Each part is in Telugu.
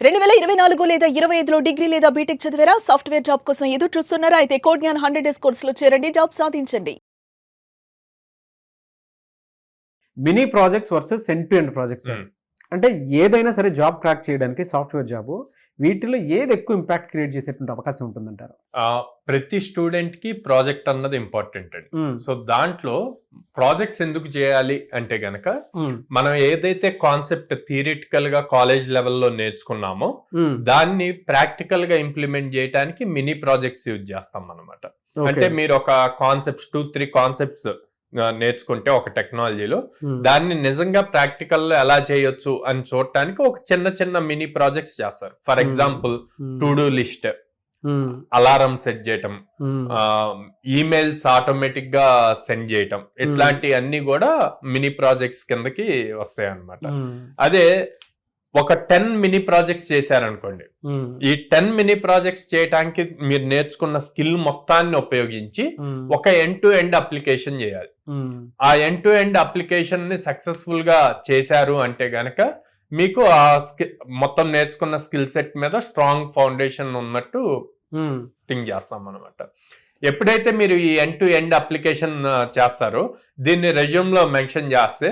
2024 లేదా 25లో డిగ్రీ లేదా బీటెక్ చదివారా? సాఫ్ట్‌వేర్ జాబ్ కోసం ఎదురు చూస్తున్నారా? అయితే కోడ్‌జ్ఞాన్ 100 డేస్ కోర్సులో చేరండి. జాబ్ సాధించండి. Mini projects versus end to end projects hmm. అంటే ఏదైనా సరే జాబ్ క్రాక్ చేయడానికి సాఫ్ట్‌వేర్ జాబు వీటిలో ఏది ఎక్కువ ఇంపాక్ట్ క్రియేట్ చేసేటువంటి అవకాశం ఉంటుందంటారు? ప్రతి స్టూడెంట్‌కి ప్రాజెక్ట్ అన్నది ఇంపార్టెంట్ అండి. సో, దాంట్లో ప్రాజెక్ట్స్ ఎందుకు చేయాలి అంటే గనక, మనం ఏదైతే కాన్సెప్ట్ థియరిటికల్‌గా కాలేజ్ లెవెల్‌లో నేర్చుకున్నామో, దాన్ని ప్రాక్టికల్‌గా ఇంప్లిమెంట్ చేయడానికి మినీ ప్రాజెక్ట్స్ యూజ్ చేస్తాం అన్నమాట. అంటే మీరు ఒక కాన్సెప్ట్స్ 2-3 కాన్సెప్ట్స్ నేర్చుకుంటే ఒక టెక్నాలజీలో దాన్ని నిజంగా ప్రాక్టికల్ లో ఎలా చేయొచ్చు అని చూడటానికి ఒక చిన్న చిన్న మినీ ప్రాజెక్ట్స్ చేస్తారు. For example, to do list, alarm set చేయటం, ఈమెయిల్స్ ఆటోమేటిక్ గా సెండ్ చేయటం, ఇట్లాంటి అన్ని కూడా మినీ ప్రాజెక్ట్స్ కిందకి వస్తాయి అన్నమాట. అదే ఒక 10 మినీ ప్రాజెక్ట్స్ చేశారనుకోండి, ఈ 10 మినీ ప్రాజెక్ట్స్ చేయడానికి మీరు నేర్చుకున్న స్కిల్ మొత్తాన్ని ఉపయోగించి ఒక ఎండ్ టు ఎండ్ అప్లికేషన్ చేయాలి. ఆ ఎండ్ టు ఎండ్ అప్లికేషన్ ని సక్సెస్ఫుల్ గా చేశారు అంటే గనక మీకు ఆ మొత్తం నేర్చుకున్న స్కిల్ సెట్ మీద స్ట్రాంగ్ ఫౌండేషన్ ఉన్నట్టు థింక్ చేస్తాం అనమాట. ఎప్పుడైతే మీరు ఈ ఎండ్ టు ఎండ్ అప్లికేషన్ చేస్తారో, దీన్ని రెజ్యూమ్ లో మెన్షన్ చేస్తే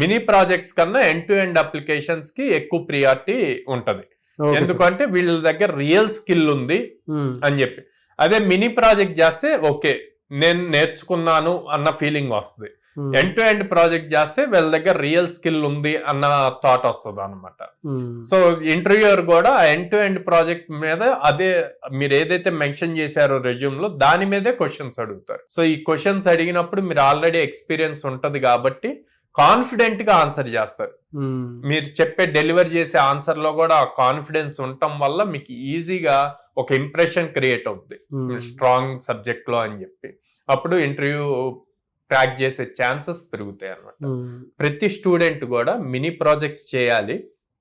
మినీ ప్రాజెక్ట్స్ కన్నా ఎండ్ టు ఎండ్ అప్లికేషన్స్ కి ఎక్కువ ప్రియారిటీ ఉంటది. ఎందుకంటే వీళ్ళ దగ్గర రియల్ స్కిల్ ఉంది అని చెప్పి. అదే మినీ ప్రాజెక్ట్ చేస్తే ఓకే, నేను నేర్చుకున్నాను అన్న ఫీలింగ్ వస్తుంది. ఎండ్ టు ఎండ్ ప్రాజెక్ట్ చేస్తే వీళ్ళ దగ్గర రియల్ స్కిల్ ఉంది అన్న థాట్ వస్తుంది అనమాట. సో ఇంటర్వ్యూయర్ కూడా ఎండ్ టు ఎండ్ ప్రాజెక్ట్ మీద అదే మీరు ఏదైతే మెన్షన్ చేశారో రెజ్యూమ్ లో దాని మీదే క్వశ్చన్స్ అడుగుతారు. సో ఈ క్వశ్చన్స్ అడిగినప్పుడు మీరు ఆల్రెడీ ఎక్స్పీరియన్స్ ఉంటది కాబట్టి కాన్ఫిడెంట్ గా ఆన్సర్ చేస్తారు. మీరు చెప్పే డెలివర్ చేసే ఆన్సర్ లో కూడా కాన్ఫిడెన్స్ ఉండటం వల్ల మీకు ఈజీగా ఒక ఇంప్రెషన్ క్రియేట్ అవుతుంది స్ట్రాంగ్ సబ్జెక్ట్ లో అని చెప్పి. అప్పుడు ఇంటర్వ్యూ క్రాక్ చేసే ఛాన్సెస్ పెరుగుతాయి అన్నమాట. ప్రతి స్టూడెంట్ కూడా మినీ ప్రాజెక్ట్స్ చేయాలి.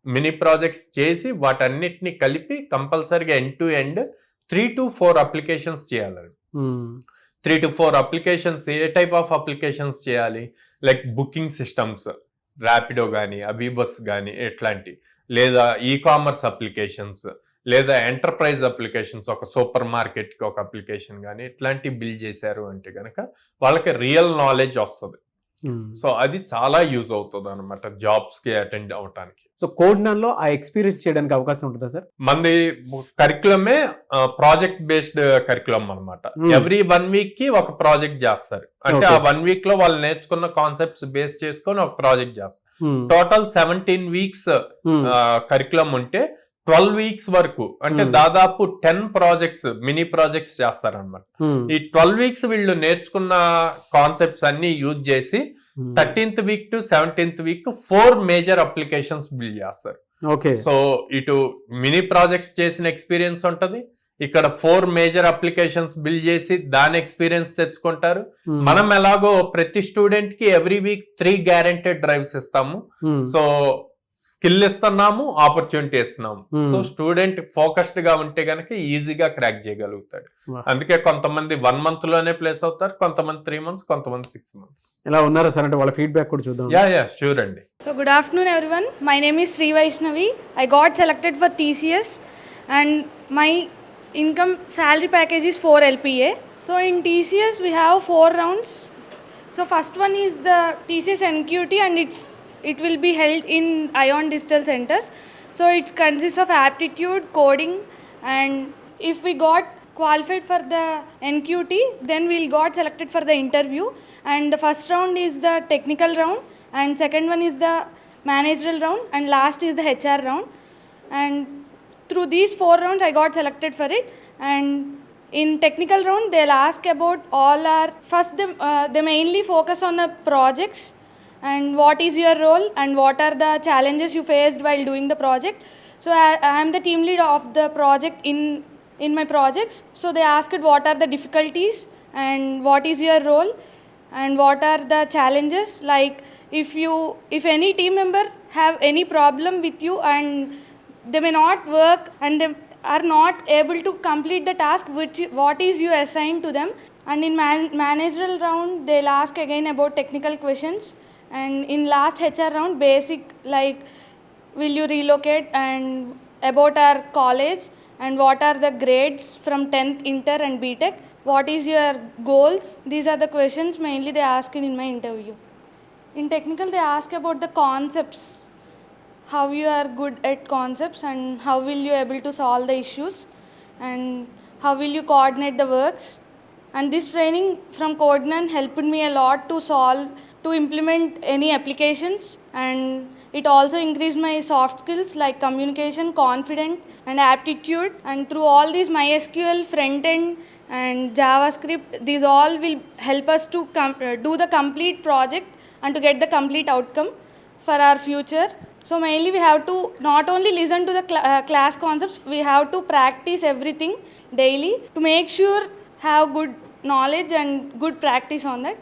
మినీ ప్రాజెక్ట్స్ చేసి వాటన్నిటిని కలిపి కంపల్సరీగా end to end 3 to 4 applications చేయాలండి. 3 to 4 applications. A type of applications చేయాలి? లైక్ బుకింగ్ సిస్టమ్స్, ర్యాపిడో కానీ, అబీబస్ కానీ, ఎట్లాంటి, లేదా ఈ కామర్స్ అప్లికేషన్స్, లేదా ఎంటర్ప్రైజ్ అప్లికేషన్స్, ఒక సూపర్ మార్కెట్ కి ఒక అప్లికేషన్ కానీ ఇట్లాంటి బిల్డ్ చేశారు అంటే కనుక వాళ్ళకి రియల్ నాలెడ్జ్ వస్తుంది. సో అది చాలా యూజ్ అవుతుంది అనమాట జాబ్స్ కి అటెండ్ అవడానికి. సో కోడ్‌జ్ఞాన్ లో ఆ ఎక్స్పీరియన్స్ చేయడానికి అవకాశం ఉంటుందా సార్? మంది కరికులమే ప్రాజెక్ట్ బేస్డ్ కరికులం అనమాట. ఎవ్రీ 1 week కి ఒక ప్రాజెక్ట్ చేస్తారు. అంటే ఆ 1 week లో వాళ్ళు నేర్చుకున్న కాన్సెప్ట్స్ బేస్ చేసుకొని ఒక ప్రాజెక్ట్ చేస్తారు. టోటల్ 17 weeks కరికులం ఉంటే 12 weeks వరకు అంటే దాదాపు 10 ప్రాజెక్ట్స్ మినీ ప్రాజెక్ట్స్ చేస్తారనమాట. ఈ 12 weeks వీళ్ళు నేర్చుకున్న కాన్సెప్ట్స్ అన్ని యూజ్ చేసి 13th week to 17th week 4 major applications build చేస్తారు. సో ఇటు మినీ ప్రాజెక్ట్స్ చేసిన ఎక్స్పీరియన్స్ ఉంటది, ఇక్కడ 4 మేజర్ అప్లికేషన్స్ బిల్డ్ చేసి దాని ఎక్స్పీరియన్స్ తెచ్చుకుంటారు. మనం ఎలాగో ప్రతి స్టూడెంట్ కి ఎవ్రీ వీక్ 3 గ్యారెంటెడ్ డ్రైవ్స్ ఇస్తాము. సో స్కిల్ ఇస్తున్నాము, ఆపర్చునిటీ ఇస్తున్నాము. సో స్టూడెంట్ ఫోకస్డ్ గా ఉంటే గనక ఈజీగా క్రాక్ చేయగలుగుతాడు. అందుకే కొంతమంది 1 month లోనే ప్లేస్ అవుతారు, కొంతమంది 3 months, కొంతమంది 6 months. ఎలా ఉన్నారా సార్ అంటే వాళ్ళ ఫీడ్బ్యాక్ కూడా చూద్దాం. యా షూర్ అండి. So good afternoon everyone. My name is Sri Vaishnavi. I got selected for TCS and my income salary package is 4 LPA. So in TCS we have 4 rounds. So first one is the TCS NQT and it will be held in Ion Digital Centers. So it consists of aptitude, coding, and if we got qualified for the NQT, then we'll got selected for the interview. And the first round is the technical round, and second one is the managerial round, and last is the HR round. And through these 4 rounds, I got selected for it. And in technical round, they'll ask about all our first. They mainly focus on the projects and what is your role and what are the challenges you faced while doing the project. So I am the team lead of the project in my projects. So they asked what are the difficulties and what is your role and what are the challenges. Like if any team member have any problem with you and they may not work and they are not able to complete the task what is you assigned to them. And in managerial round they'll ask again about technical questions. And in last HR round, basic like will you relocate and about our college and what are the grades from 10th inter and btech, what is your goals. These are the questions mainly they asked in my interview. In technical they ask about the concepts, how you are good at concepts and how will you able to solve the issues and how will you coordinate the works. And this training from Codegnan helped me a lot to implement any applications, and it also increased my soft skills like communication, confidence and aptitude. And through all these MySQL front end and JavaScript, these all will help us to do the complete project and to get the complete outcome for our future. So mainly we have to not only listen to the class concepts, we have to practice everything daily to make sure have good knowledge and good practice on that.